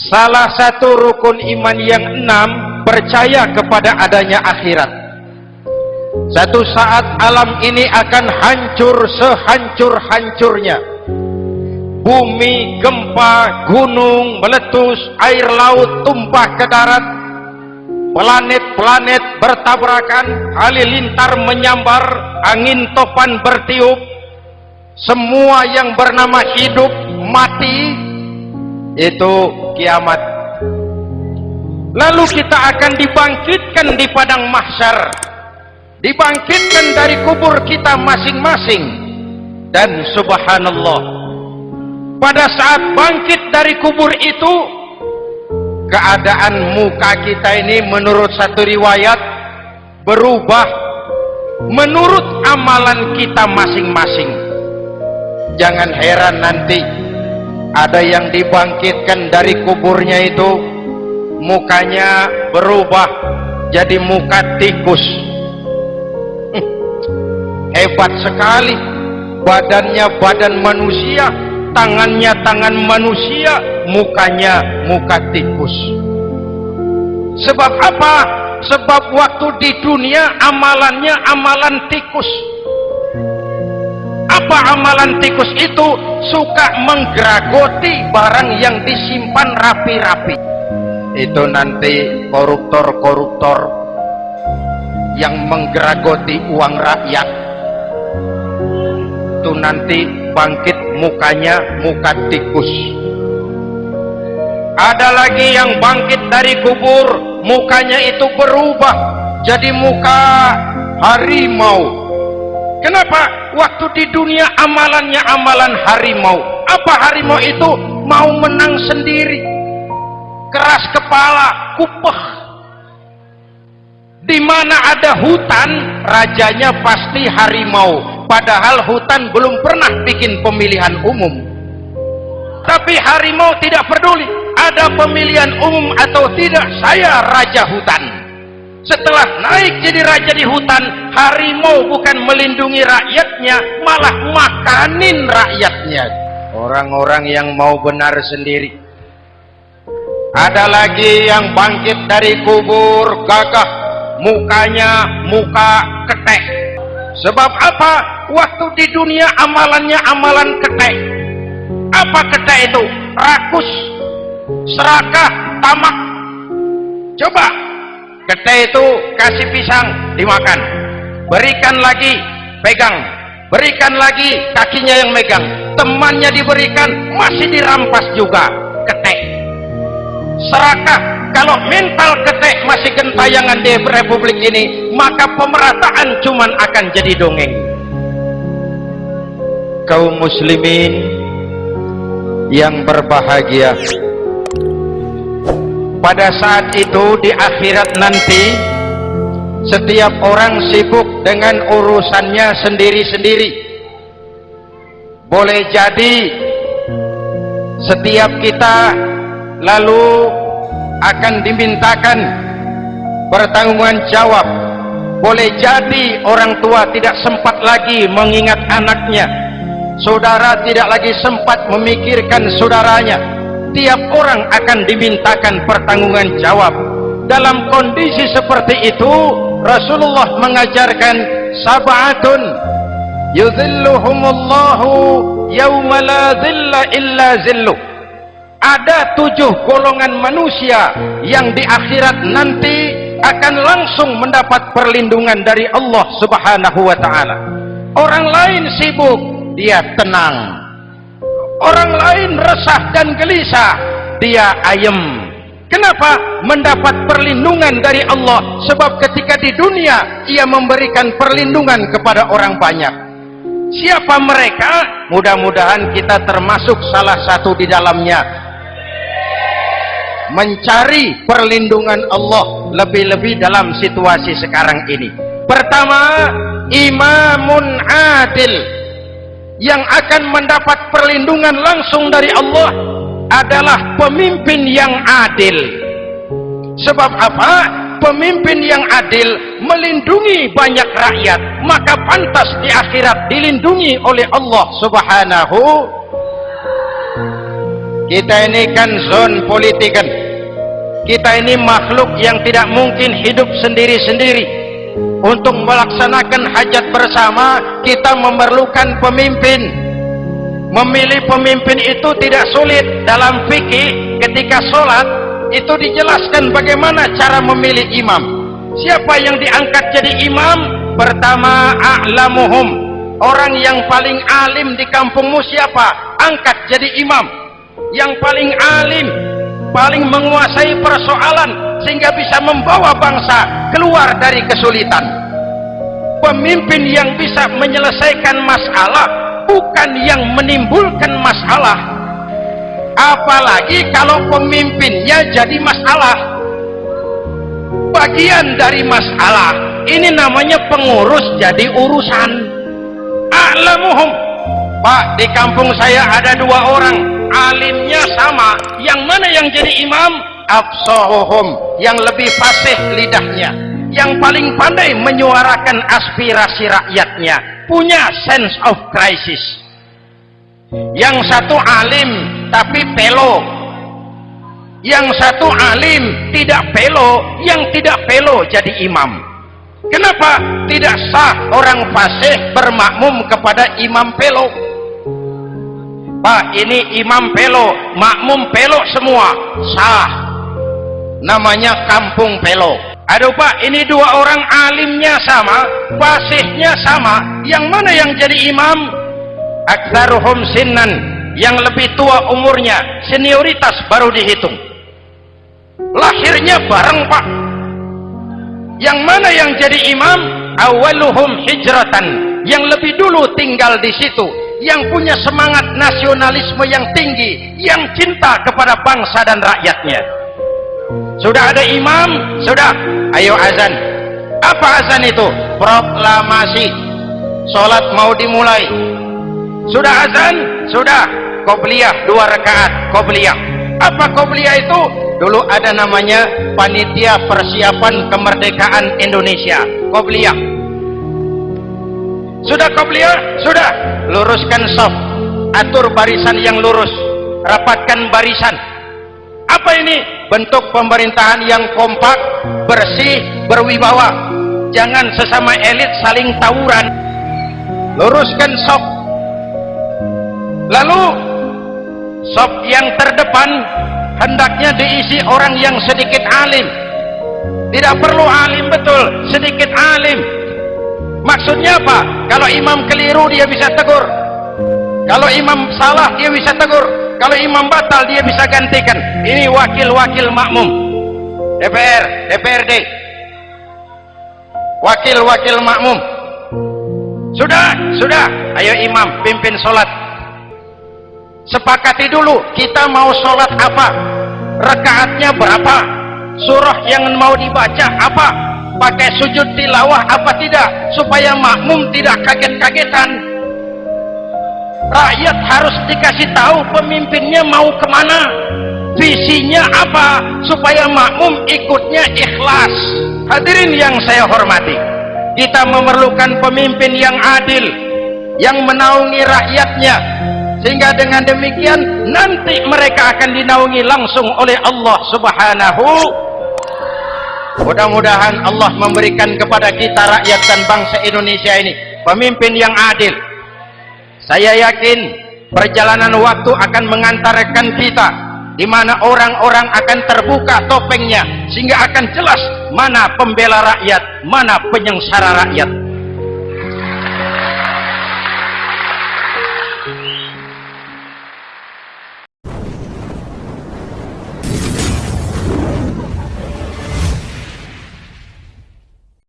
Salah satu rukun iman yang 6, percaya kepada adanya akhirat. Satu saat alam ini akan hancur sehancur-hancurnya. Bumi, gempa, gunung meletus, air laut tumpah ke darat, planet-planet bertabrakan, halilintar menyambar, angin topan bertiup, semua yang bernama hidup mati. Itu kiamat. Lalu kita akan dibangkitkan di padang mahsyar, dibangkitkan dari kubur kita masing-masing. Dan subhanallah, pada saat bangkit dari kubur itu, keadaan muka kita ini menurut satu riwayat berubah menurut amalan kita masing-masing. Jangan heran nanti ada yang dibangkitkan dari kuburnya itu mukanya berubah jadi muka tikus. Hebat sekali, badannya badan manusia, tangannya tangan manusia, mukanya muka tikus. Sebab apa? Sebab waktu di dunia amalannya amalan tikus. Apa amalan tikus itu? Suka menggeragoti barang yang disimpan rapi-rapi. Itu nanti koruptor-koruptor yang menggeragoti uang rakyat, itu nanti bangkit mukanya muka tikus. Ada lagi yang bangkit dari kubur, mukanya itu berubah jadi muka harimau. Kenapa? Waktu di dunia amalannya amalan harimau. Apa harimau itu? Mau menang sendiri, keras kepala, kupeh. Di mana ada hutan, rajanya pasti harimau. Padahal hutan belum pernah bikin pemilihan umum. Tapi harimau tidak peduli ada pemilihan umum atau tidak, saya raja hutan. Setelah naik jadi raja di hutan, harimau bukan melindungi rakyatnya, malah makanin rakyatnya. Orang-orang yang mau benar sendiri. Ada lagi yang bangkit dari kubur gagah, mukanya muka ketek. Sebab apa? Waktu di dunia amalannya amalan ketek. Apa ketek itu? Rakus, serakah, tamak. Coba, ketek itu kasih pisang dimakan, berikan lagi, pegang, berikan lagi, kakinya yang megang, temannya diberikan, masih dirampas juga. Ketek. Serakah, kalau mental ketek masih gentayangan di republik ini, maka pemerataan cuman akan jadi dongeng. Kaum muslimin yang berbahagia, pada saat itu di akhirat nanti setiap orang sibuk dengan urusannya sendiri-sendiri. Boleh jadi setiap kita lalu akan dimintakan pertanggungjawaban jawab. Boleh jadi orang tua tidak sempat lagi mengingat anaknya, saudara tidak lagi sempat memikirkan saudaranya. Tiap orang akan dimintakan pertanggungjawaban jawab. Dalam kondisi seperti itu, Rasulullah mengajarkan sab'atun yuzilluhumullahu yawma la zilla illa zilluh. Ada 7 golongan manusia yang di akhirat nanti akan langsung mendapat perlindungan dari Allah Subhanahu wa ta'ala. Orang lain sibuk, dia tenang. Orang lain resah dan gelisah, dia ayem. Kenapa? Mendapat perlindungan dari Allah. Sebab ketika di dunia ia memberikan perlindungan kepada orang banyak. Siapa mereka? Mudah-mudahan kita termasuk salah satu di dalamnya. Mencari perlindungan Allah lebih-lebih dalam situasi sekarang ini. Pertama, imamun adil. Yang akan mendapat perlindungan langsung dari Allah adalah pemimpin yang adil. Sebab apa? Pemimpin yang adil melindungi banyak rakyat, maka pantas di akhirat dilindungi oleh Allah Subhanahu. Kita ini kan zon politikan. Kita ini makhluk yang tidak mungkin hidup sendiri-sendiri. Untuk melaksanakan hajat bersama, kita memerlukan pemimpin. Memilih pemimpin itu tidak sulit. Dalam fikih ketika sholat itu dijelaskan bagaimana cara memilih imam. Siapa yang diangkat jadi imam? Pertama, a'lamuhum, orang yang paling alim di kampungmu siapa? Angkat jadi imam. Yang paling alim, paling menguasai persoalan sehingga bisa membawa bangsa keluar dari kesulitan. Pemimpin yang bisa menyelesaikan masalah, bukan yang menimbulkan masalah. Apalagi kalau pemimpinnya jadi masalah, bagian dari masalah. Ini namanya pengurus jadi urusan. A'lamuhum, Pak, di kampung saya ada 2 orang, alimnya sama. Yang mana yang jadi imam? Afsahuhum, yang lebih fasih lidahnya, yang paling pandai menyuarakan aspirasi rakyatnya, punya sense of crisis. Yang satu alim tapi pelo, yang satu alim tidak pelo, yang tidak pelo jadi imam. Kenapa tidak sah orang fasih bermakmum kepada imam pelo? Pak, ini imam pelo, makmum pelo semua, sah. Namanya kampung pelo. Aduh Pak, ini 2 orang alimnya sama, fasihnya sama, yang mana yang jadi imam? Aktsaruhum sinnan, yang lebih tua umurnya, senioritas baru dihitung. Lahirnya bareng Pak. Yang mana yang jadi imam? Awaluhum hijratan, yang lebih dulu tinggal di situ, yang punya semangat nasionalisme yang tinggi, yang cinta kepada bangsa dan rakyatnya. Sudah ada imam, sudah, ayo azan. Apa azan itu? Proklamasi. Sholat mau dimulai. Sudah azan? Sudah. Qobliyah 2 rakaat, qobliyah. Apa qobliyah itu? Dulu ada namanya Panitia Persiapan Kemerdekaan Indonesia, qobliyah. Sudah qobliyah? Sudah. Luruskan shaf, atur barisan yang lurus, rapatkan barisan. Apa ini? Bentuk pemerintahan yang kompak, bersih, berwibawa. Jangan sesama elit saling tawuran. Luruskan shaf. Lalu shaf yang terdepan hendaknya diisi orang yang sedikit alim. Tidak perlu alim betul, sedikit alim. Maksudnya apa? Kalau imam keliru dia bisa tegur, kalau imam salah dia bisa tegur, kalau imam batal dia bisa gantikan. Ini wakil-wakil makmum, DPR, DPRD, wakil-wakil makmum. Sudah, ayo imam pimpin sholat. Sepakati dulu kita mau sholat apa, rakaatnya berapa, surah yang mau dibaca apa, pakai sujud tilawah apa tidak, supaya makmum tidak kaget-kagetan. Rakyat harus dikasih tahu pemimpinnya mau kemana, visinya apa, supaya makmum ikutnya ikhlas. Hadirin yang saya hormati, kita memerlukan pemimpin yang adil, yang menaungi rakyatnya, sehingga dengan demikian nanti mereka akan dinaungi langsung oleh Allah Subhanahu. Mudah-mudahan Allah memberikan kepada kita rakyat dan bangsa Indonesia ini pemimpin yang adil. Saya yakin perjalanan waktu akan mengantarkan kita di mana orang-orang akan terbuka topengnya, sehingga akan jelas mana pembela rakyat, mana penyengsara rakyat.